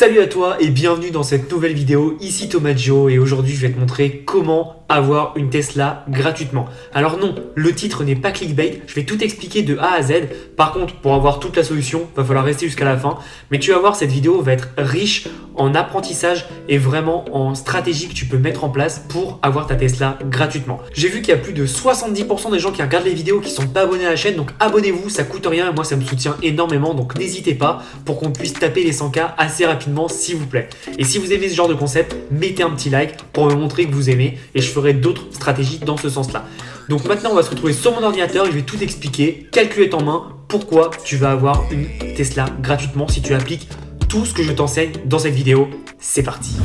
Salut à toi et bienvenue dans cette nouvelle vidéo, ici Tomaggio et aujourd'hui je vais te montrer comment avoir une Tesla gratuitement. Alors non, le titre n'est pas clickbait, je vais tout expliquer de A à Z. Par contre, pour avoir toute la solution, va falloir rester jusqu'à la fin. Mais tu vas voir, cette vidéo va être riche en apprentissage et vraiment en stratégie que tu peux mettre en place pour avoir ta Tesla gratuitement. J'ai vu qu'il y a plus de 70% des gens qui regardent les vidéos qui sont pas abonnés à la chaîne, donc abonnez-vous, ça coûte rien et moi ça me soutient énormément, donc n'hésitez pas pour qu'on puisse taper les 100K assez rapidement s'il vous plaît. Et si vous aimez ce genre de concept, mettez un petit like pour me montrer que vous aimez et je ferai d'autres stratégies dans ce sens-là. Donc maintenant on va se retrouver sur mon ordinateur et je vais tout expliquer, calculette en main, pourquoi tu vas avoir une Tesla gratuitement si tu appliques tout ce que je t'enseigne dans cette vidéo. C'est parti.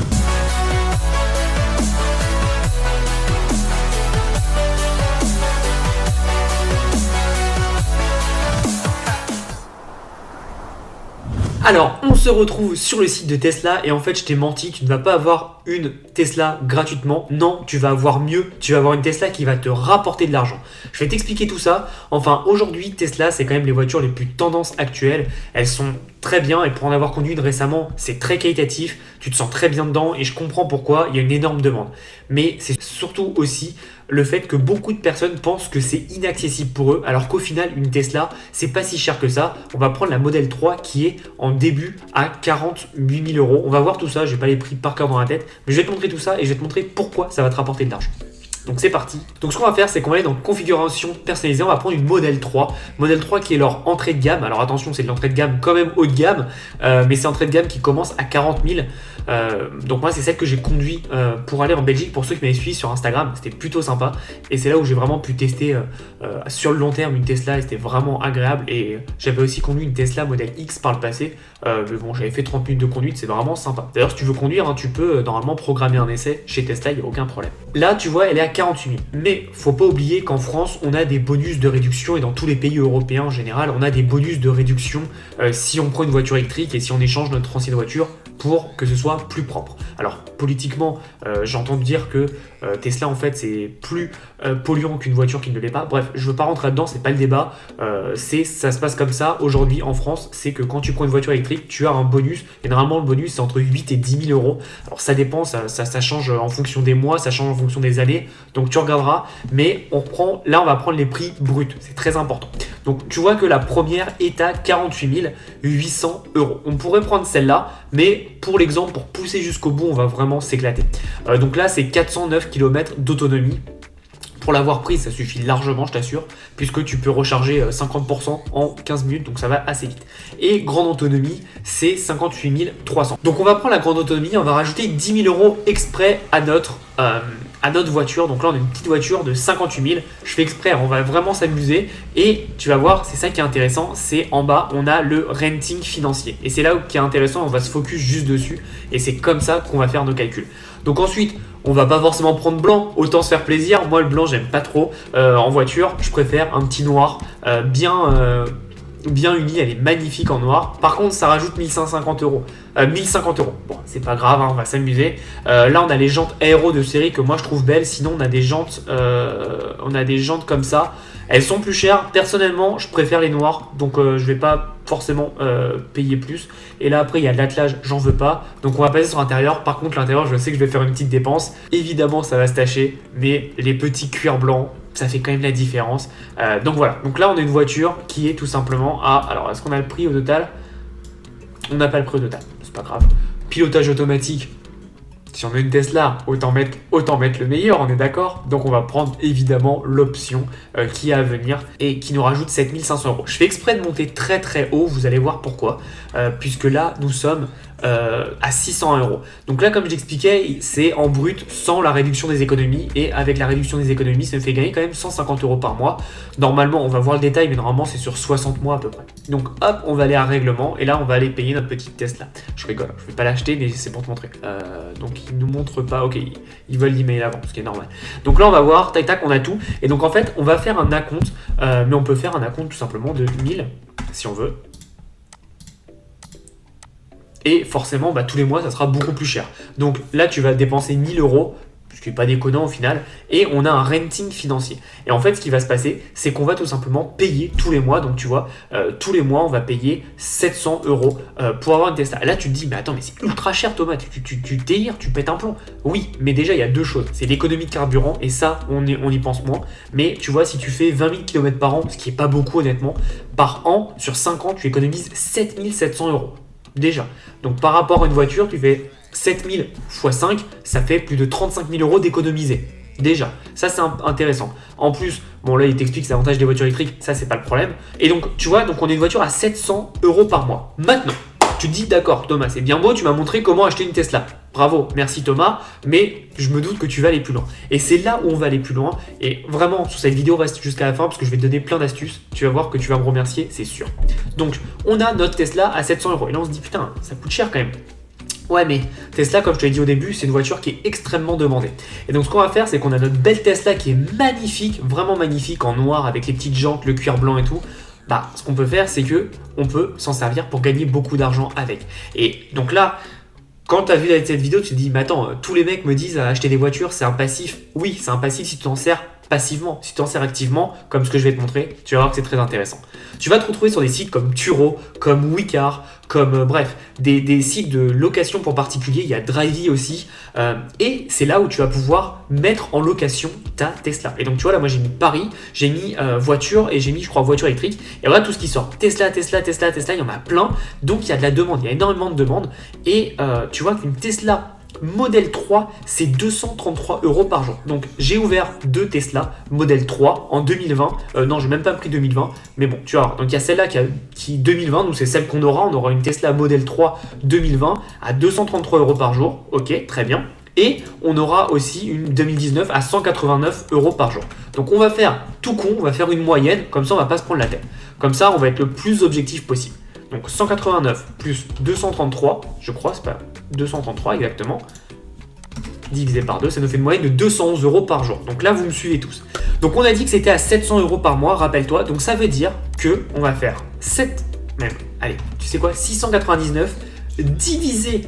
Alors, on se retrouve sur le site de Tesla et en fait, je t'ai menti, tu ne vas pas avoir une Tesla gratuitement. Non, tu vas avoir mieux, tu vas avoir une Tesla qui va te rapporter de l'argent. Je vais t'expliquer tout ça. Enfin, aujourd'hui, Tesla, c'est quand même les voitures les plus tendances actuelles. Elles sont très bien et pour en avoir conduit une récemment, c'est très qualitatif. Tu te sens très bien dedans et je comprends pourquoi, il y a une énorme demande. Mais c'est surtout aussi le fait que beaucoup de personnes pensent que c'est inaccessible pour eux, alors qu'au final, une Tesla, c'est pas si cher que ça. On va prendre la Model 3 qui est en début à 48 000 euros. On va voir tout ça, je vais pas les prix par cœur dans la tête, mais je vais te montrer tout ça et je vais te montrer pourquoi ça va te rapporter de l'argent. Donc c'est parti. Donc ce qu'on va faire, c'est qu'on va aller dans configuration personnalisée. On va prendre une Model 3. Model 3 qui est leur entrée de gamme. Alors attention, c'est de l'entrée de gamme quand même haut de gamme. Mais c'est entrée de gamme qui commence à 40 000. Donc moi, c'est celle que j'ai conduit pour aller en Belgique. Pour ceux qui m'avaient suivi sur Instagram, c'était plutôt sympa. Et c'est là où j'ai vraiment pu tester sur le long terme une Tesla. Et c'était vraiment agréable. Et j'avais aussi conduit une Tesla Model X par le passé. Mais bon, j'avais fait 30 minutes de conduite. C'est vraiment sympa. D'ailleurs, si tu veux conduire, tu peux normalement programmer un essai chez Tesla. Il n'y a aucun problème. Là, tu vois, elle est à 48 000. Mais faut pas oublier qu'en France, on a des bonus de réduction et dans tous les pays européens en général, on a des bonus de réduction si on prend une voiture électrique et si on échange notre ancienne voiture pour que ce soit plus propre. Alors politiquement, j'entends dire que Tesla en fait c'est plus polluant qu'une voiture qui ne l'est pas. Bref, je veux pas rentrer là-dedans, c'est pas le débat. Ça se passe comme ça aujourd'hui en France, c'est que quand tu prends une voiture électrique, tu as un bonus et normalement le bonus c'est entre 8 et 10 000 euros. Alors ça dépend, ça change en fonction des mois, ça change en fonction des années. Donc tu regarderas, mais là on va prendre les prix bruts, c'est très important. Donc tu vois que la première est à 48 800 euros. On pourrait prendre celle-là, mais pour l'exemple, pour pousser jusqu'au bout, on va vraiment s'éclater. Donc là, c'est 409 km d'autonomie. Pour l'avoir prise, ça suffit largement, je t'assure, puisque tu peux recharger 50% en 15 minutes, donc ça va assez vite. Et grande autonomie, c'est 58 300. Donc on va prendre la grande autonomie, on va rajouter 10 000 euros exprès à notre voiture. Donc là, on a une petite voiture de 58 000. Je fais exprès, on va vraiment s'amuser. Et tu vas voir, c'est ça qui est intéressant, c'est en bas, on a le renting financier. Et c'est là qui est intéressant, on va se focus juste dessus. Et c'est comme ça qu'on va faire nos calculs. Donc ensuite, on va pas forcément prendre blanc, autant se faire plaisir. Moi, le blanc, j'aime pas trop en voiture. Je préfère un petit noir bien uni, elle est magnifique en noir. Par contre, ça rajoute 1150 euros. 1050 euros. Bon, c'est pas grave, on va s'amuser. Là, on a les jantes aéro de série que moi je trouve belles. Sinon, on a des jantes comme ça. Elles sont plus chères. Personnellement, je préfère les noirs. Donc, je vais pas forcément payer plus. Et là, après, il y a l'attelage, j'en veux pas. Donc, on va passer sur l'intérieur. Par contre, l'intérieur, je sais que je vais faire une petite dépense. Évidemment, ça va se tacher. Mais les petits cuirs blancs, ça fait quand même la différence. Donc voilà, donc là on a une voiture qui est tout simplement à... Alors est-ce qu'on a le prix au total? On n'a pas le prix au total, c'est pas grave. Pilotage automatique, si on a une Tesla, autant mettre le meilleur, on est d'accord? Donc on va prendre évidemment l'option qui est à venir et qui nous rajoute 7 500 euros. Je fais exprès de monter très très haut, vous allez voir pourquoi. Puisque là nous sommes à 600 euros. Donc là, comme j'expliquais, c'est en brut sans la réduction des économies et avec la réduction des économies, ça me fait gagner quand même 150 euros par mois. Normalement, on va voir le détail, mais normalement, c'est sur 60 mois à peu près. Donc hop, on va aller à règlement et là, on va aller payer notre petite Tesla. Je rigole, je vais pas l'acheter, mais c'est pour te montrer. Donc ils nous montrent pas, ok, ils veulent l'email avant, ce qui est normal. Donc là, on va voir, tac tac, on a tout. Et donc en fait, on va faire un acompte, mais on peut faire un acompte tout simplement de 1000 si on veut. Et forcément, tous les mois, ça sera beaucoup plus cher. Donc là, tu vas dépenser 1000 euros, ce tu es pas déconnant au final, et on a un renting financier. Et en fait, ce qui va se passer, c'est qu'on va tout simplement payer tous les mois. Donc tu vois, tous les mois, on va payer 700 euros pour avoir une Tesla. Là, tu te dis, mais attends, mais c'est ultra cher, Thomas, tu délires, tu pètes un plomb. Oui, mais déjà, il y a deux choses. C'est l'économie de carburant, et ça, on y pense moins. Mais tu vois, si tu fais 20 000 km par an, ce qui est pas beaucoup honnêtement, par an, sur 5 ans, tu économises 7 700 euros. Déjà. Donc par rapport à une voiture, tu fais 7 000 x 5, ça fait plus de 35 000 euros d'économiser. Déjà, ça c'est intéressant. En plus, bon là il t'explique les avantages des voitures électriques, ça c'est pas le problème. Et donc tu vois, donc on a une voiture à 700 euros par mois. Maintenant, tu te dis d'accord Thomas, c'est bien beau, tu m'as montré comment acheter une Tesla. Bravo, merci Thomas, mais je me doute que tu vas aller plus loin. Et c'est là où on va aller plus loin. Et vraiment, sur cette vidéo, reste jusqu'à la fin parce que je vais te donner plein d'astuces. Tu vas voir que tu vas me remercier, c'est sûr. Donc, on a notre Tesla à 700 euros. Et là, on se dit, putain, ça coûte cher quand même. Ouais, mais Tesla, comme je te l'ai dit au début, c'est une voiture qui est extrêmement demandée. Et donc, ce qu'on va faire, c'est qu'on a notre belle Tesla qui est magnifique, vraiment magnifique, en noir, avec les petites jantes, le cuir blanc et tout. Bah, ce qu'on peut faire, c'est que on peut s'en servir pour gagner beaucoup d'argent avec. Et donc là, quand tu as vu cette vidéo, tu te dis, mais attends, tous les mecs me disent acheter des voitures, c'est un passif. Oui, c'est un passif si tu t'en sers passivement. Si tu t'en sers activement, comme ce que je vais te montrer, tu vas voir que c'est très intéressant. Tu vas te retrouver sur des sites comme Turo, comme Wicar, comme bref, des sites de location pour particuliers. Il y a Drivey aussi. Et c'est là où tu vas pouvoir mettre en location ta Tesla. Et donc tu vois, là, moi j'ai mis Paris, j'ai mis voiture et j'ai mis, je crois, voiture électrique. Et voilà tout ce qui sort. Tesla, Tesla, Tesla, Tesla, il y en a plein. Donc il y a de la demande, il y a énormément de demandes. Et tu vois qu'une Tesla Model 3, c'est 233 euros par jour. Donc j'ai ouvert deux Tesla Model 3 en 2020. Non, j'ai même pas pris 2020, mais bon, tu vois. Donc il y a celle-là qui 2020, donc c'est celle qu'on aura. On aura une Tesla Model 3 2020 à 233 euros par jour. Ok, très bien. Et on aura aussi une 2019 à 189 euros par jour. Donc on va faire tout con, on va faire une moyenne, comme ça on va pas se prendre la tête. Comme ça on va être le plus objectif possible. Donc 189 plus 233, je crois, c'est pas 233 exactement, divisé par 2, ça nous fait une moyenne de 211 euros par jour. Donc là, vous me suivez tous. Donc on a dit que c'était à 700 euros par mois, rappelle-toi. Donc ça veut dire que on va faire 7, même, allez, tu sais quoi, 699 divisé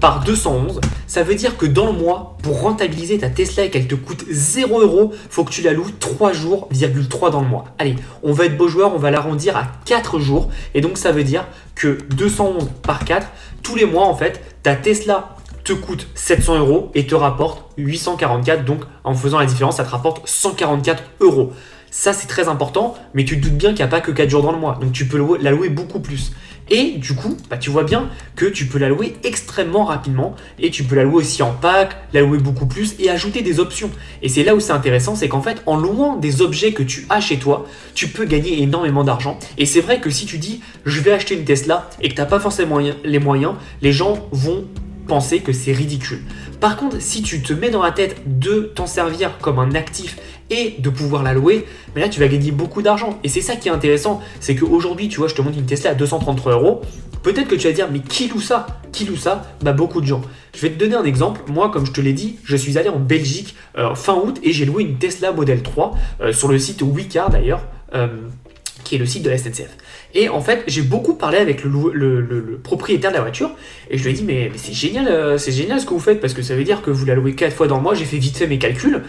par 211, ça veut dire que dans le mois, pour rentabiliser ta Tesla et qu'elle te coûte 0 euros, faut que tu la loues 3 jours, 3 dans le mois. Allez, on va être beau joueur, on va l'arrondir à 4 jours. Et donc ça veut dire que 211 par 4, tous les mois en fait, ta Tesla te coûte 700 euros et te rapporte 844. Donc en faisant la différence, ça te rapporte 144 euros. Ça c'est très important, mais tu te doutes bien qu'il n'y a pas que 4 jours dans le mois. Donc tu peux la louer beaucoup plus. Et du coup, bah, tu vois bien que tu peux la louer extrêmement rapidement et tu peux la louer aussi en pack, la louer beaucoup plus et ajouter des options. Et c'est là où c'est intéressant, c'est qu'en fait, en louant des objets que tu as chez toi, tu peux gagner énormément d'argent. Et c'est vrai que si tu dis « je vais acheter une Tesla » et que tu n'as pas forcément les moyens, les gens vont penser que c'est ridicule. Par contre, si tu te mets dans la tête de t'en servir comme un actif et de pouvoir la louer, mais là tu vas gagner beaucoup d'argent. Et c'est ça qui est intéressant, c'est qu'aujourd'hui, tu vois, je te montre une Tesla à 233 euros. Peut-être que tu vas dire, mais qui loue ça? Qui loue ça? Bah beaucoup de gens. Je vais te donner un exemple. Moi, comme je te l'ai dit, je suis allé en Belgique fin août et j'ai loué une Tesla Model 3 sur le site Wicar d'ailleurs. Qui est le site de la SNCF. Et en fait, j'ai beaucoup parlé avec le propriétaire de la voiture et je lui ai dit mais c'est génial ce que vous faites parce que ça veut dire que vous la louez 4 fois dans le mois. J'ai fait vite fait mes calculs,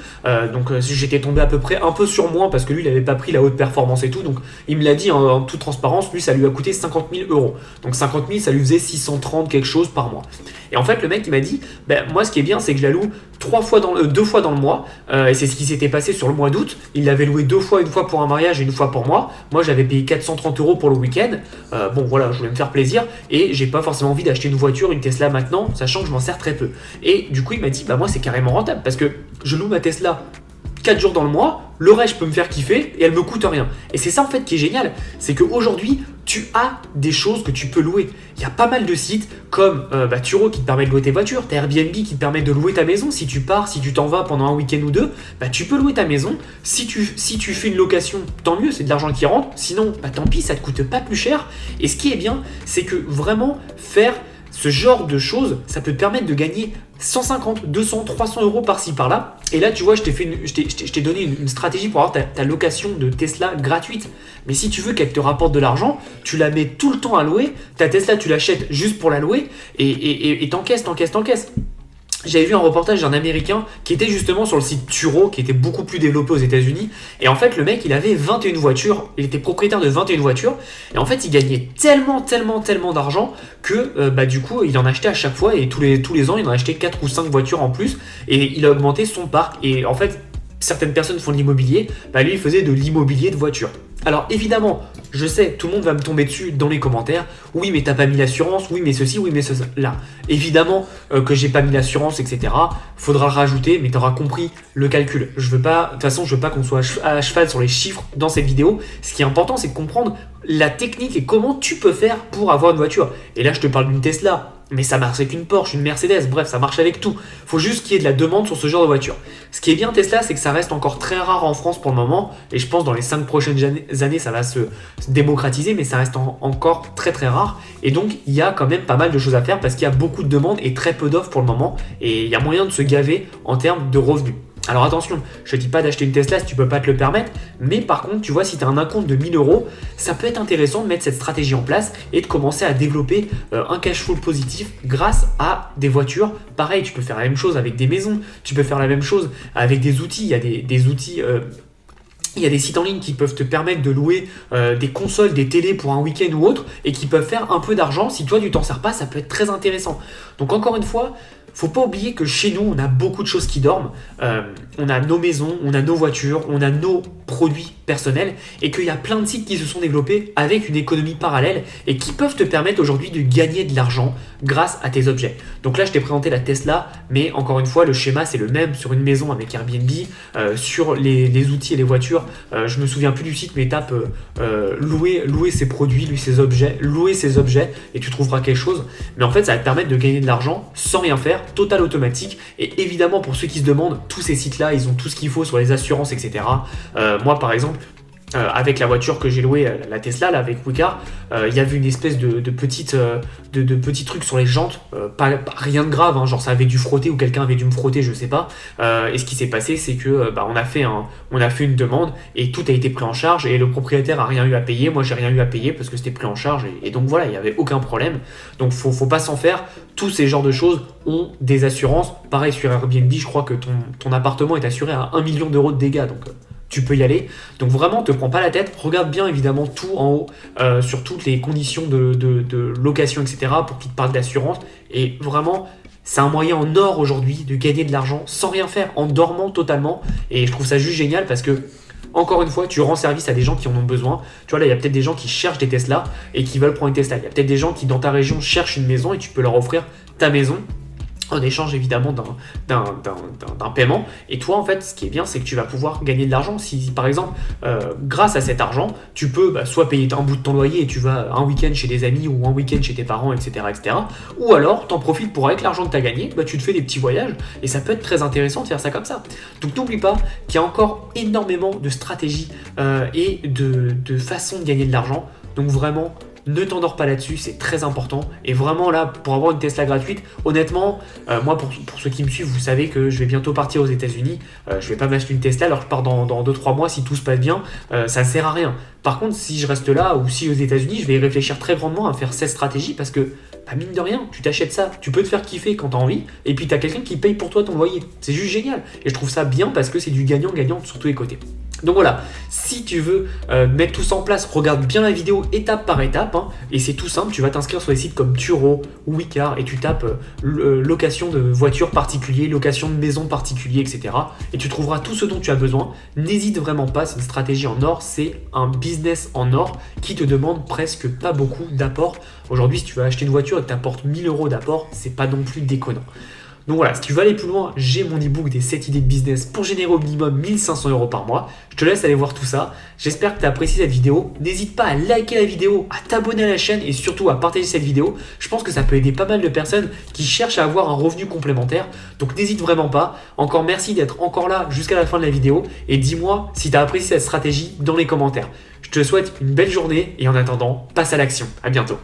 donc j'étais tombé à peu près un peu sur moi parce que lui il n'avait pas pris la haute performance et tout, donc il me l'a dit en toute transparence, lui ça lui a coûté 50 000 euros. Donc 50 000 ça lui faisait 630 quelque chose par mois. Et en fait le mec il m'a dit moi ce qui est bien c'est que je la loue 2 fois dans le mois et c'est ce qui s'était passé sur le mois d'août. Il l'avait loué 2 fois, une fois pour un mariage et une fois pour moi. Moi j'avais payé 430 euros pour le week-end. Bon voilà, je voulais me faire plaisir et j'ai pas forcément envie d'acheter une voiture, une Tesla maintenant, sachant que je m'en sers très peu. Et du coup il m'a dit moi c'est carrément rentable parce que je loue ma Tesla 4 jours dans le mois, le reste je peux me faire kiffer et elle me coûte rien. Et c'est ça en fait qui est génial, c'est qu'aujourd'hui tu as des choses que tu peux louer. Il y a pas mal de sites comme Turo qui te permet de louer tes voitures, t'as Airbnb qui te permet de louer ta maison. Si tu pars, si tu t'en vas pendant un week-end ou deux, tu peux louer ta maison. Si tu fais une location, tant mieux, c'est de l'argent qui rentre. Sinon, tant pis, ça te coûte pas plus cher. Et ce qui est bien, c'est que vraiment faire ce genre de choses, ça peut te permettre de gagner 150, 200, 300 euros par-ci par-là. Et là, tu vois, je t'ai donné une stratégie pour avoir ta location de Tesla gratuite. Mais si tu veux qu'elle te rapporte de l'argent, tu la mets tout le temps à louer. Ta Tesla, tu l'achètes juste pour la louer et t'encaisses. j'avais vu un reportage d'un Américain qui était justement sur le site Turo, qui était beaucoup plus développé aux États-Unis. Et en fait, le mec, il avait 21 voitures, il était propriétaire de 21 voitures. Et en fait, il gagnait tellement d'argent que du coup, il en achetait à chaque fois. Et tous les ans, il en achetait 4 ou 5 voitures en plus. Et il a augmenté son parc. Et en fait, certaines personnes font de l'immobilier, lui, il faisait de l'immobilier de voitures. Alors évidemment, je sais, tout le monde va me tomber dessus dans les commentaires. Oui, mais t'as pas mis l'assurance, oui, mais ceci, oui, mais cela. Évidemment que j'ai pas mis l'assurance, etc. Faudra le rajouter, mais t'auras compris le calcul. De toute façon, je veux pas qu'on soit à cheval sur les chiffres dans cette vidéo. Ce qui est important, c'est de comprendre la technique et comment tu peux faire pour avoir une voiture. Et là, je te parle d'une Tesla. Mais ça marche avec une Porsche, une Mercedes, bref, ça marche avec tout. Faut juste qu'il y ait de la demande sur ce genre de voiture. Ce qui est bien Tesla, c'est que ça reste encore très rare en France pour le moment. Et je pense dans les 5 prochaines années, ça va se démocratiser, mais ça reste encore très rare. Et donc, il y a quand même pas mal de choses à faire parce qu'il y a beaucoup de demandes et très peu d'offres pour le moment. Et il y a moyen de se gaver en termes de revenus. Alors attention, je ne dis pas d'acheter une Tesla si tu ne peux pas te le permettre, mais par contre, tu vois, si tu as un acompte de 1000 euros, ça peut être intéressant de mettre cette stratégie en place et de commencer à développer un cash flow positif grâce à des voitures. Pareil, tu peux faire la même chose avec des maisons, tu peux faire la même chose avec des outils. Il y a des outils. Il y a des sites en ligne qui peuvent te permettre de louer des consoles, des télés pour un week-end ou autre et qui peuvent faire un peu d'argent. Si toi tu t'en sers pas, ça peut être très intéressant. Donc encore une fois, faut pas oublier que chez nous, on a beaucoup de choses qui dorment. On a nos maisons, on a nos voitures, on a nos produits personnels et qu'il y a plein de sites qui se sont développés avec une économie parallèle et qui peuvent te permettre aujourd'hui de gagner de l'argent grâce à tes objets. Donc là, je t'ai présenté la Tesla, mais encore une fois, le schéma, c'est le même sur une maison avec Airbnb, sur les outils et les voitures. Je me souviens plus du site, mais tape louer ses produits, louer ses objets et tu trouveras quelque chose. Mais en fait, ça va te permettre de gagner de l'argent sans rien faire, total automatique. Et évidemment, pour ceux qui se demandent, tous ces sites-là, ils ont tout ce qu'il faut sur les assurances, etc. Moi, par exemple, avec la voiture que j'ai louée, la Tesla, là, avec Wicar, il y avait une espèce de petits trucs sur les jantes, pas rien de grave, hein, genre ça avait dû frotter ou quelqu'un avait dû me frotter, je sais pas. Et ce qui s'est passé, c'est que on a fait une demande et tout a été pris en charge et le propriétaire a rien eu à payer. Moi, j'ai rien eu à payer parce que c'était pris en charge et donc voilà, il y avait aucun problème. Donc faut pas s'en faire. Tous ces genres de choses ont des assurances. Pareil sur Airbnb, je crois que ton appartement est assuré à 1 million d'euros de dégâts, donc tu peux y aller. Donc vraiment, te prends pas la tête. Regarde bien évidemment tout en haut sur toutes les conditions de location, etc. pour qu'il te parle d'assurance. Et vraiment, c'est un moyen en or aujourd'hui de gagner de l'argent sans rien faire, en dormant totalement. Et je trouve ça juste génial parce que encore une fois, tu rends service à des gens qui en ont besoin. Tu vois, là, il y a peut-être des gens qui cherchent des Tesla et qui veulent prendre une Tesla. Il y a peut-être des gens qui, dans ta région, cherchent une maison et tu peux leur offrir ta maison en échange évidemment d'un paiement. Et toi, en fait, ce qui est bien, c'est que tu vas pouvoir gagner de l'argent. Si par exemple, grâce à cet argent, tu peux soit payer un bout de ton loyer et tu vas un week-end chez des amis ou un week-end chez tes parents, etc. Ou alors, t'en profites pour, avec l'argent que tu as gagné, tu te fais des petits voyages et ça peut être très intéressant de faire ça comme ça. Donc n'oublie pas qu'il y a encore énormément de stratégies et de façons de gagner de l'argent. Donc vraiment, ne t'endors pas là-dessus, c'est très important. Et vraiment là, pour avoir une Tesla gratuite, honnêtement, moi pour ceux qui me suivent, vous savez que je vais bientôt partir aux États-Unis. Je vais pas m'acheter une Tesla, alors je pars dans 2-3 mois si tout se passe bien. Ça ne sert à rien. Par contre, si je reste là ou si aux États-Unis, je vais y réfléchir très grandement à faire cette stratégie parce que, mine de rien, tu t'achètes ça, tu peux te faire kiffer quand tu as envie, et puis tu as quelqu'un qui paye pour toi ton loyer. C'est juste génial. Et je trouve ça bien parce que c'est du gagnant-gagnant sur tous les côtés. Donc voilà, si tu veux mettre tout ça en place, regarde bien la vidéo étape par étape, hein, et c'est tout simple, tu vas t'inscrire sur des sites comme Turo ou Wicar et tu tapes location de voitures particulier, location de maison particulier, etc. Et tu trouveras tout ce dont tu as besoin. N'hésite vraiment pas, c'est une stratégie en or, c'est un business en or qui te demande presque pas beaucoup d'apport. Aujourd'hui, si tu veux acheter une voiture et que tu apportes 1000 euros d'apport, c'est pas non plus déconnant. Donc voilà, si tu veux aller plus loin, j'ai mon ebook des 7 idées de business pour générer au minimum 1500 euros par mois. Je te laisse aller voir tout ça. J'espère que tu as apprécié cette vidéo. N'hésite pas à liker la vidéo, à t'abonner à la chaîne et surtout à partager cette vidéo. Je pense que ça peut aider pas mal de personnes qui cherchent à avoir un revenu complémentaire. Donc n'hésite vraiment pas. Encore merci d'être encore là jusqu'à la fin de la vidéo. Et dis-moi si tu as apprécié cette stratégie dans les commentaires. Je te souhaite une belle journée et en attendant, passe à l'action. À bientôt.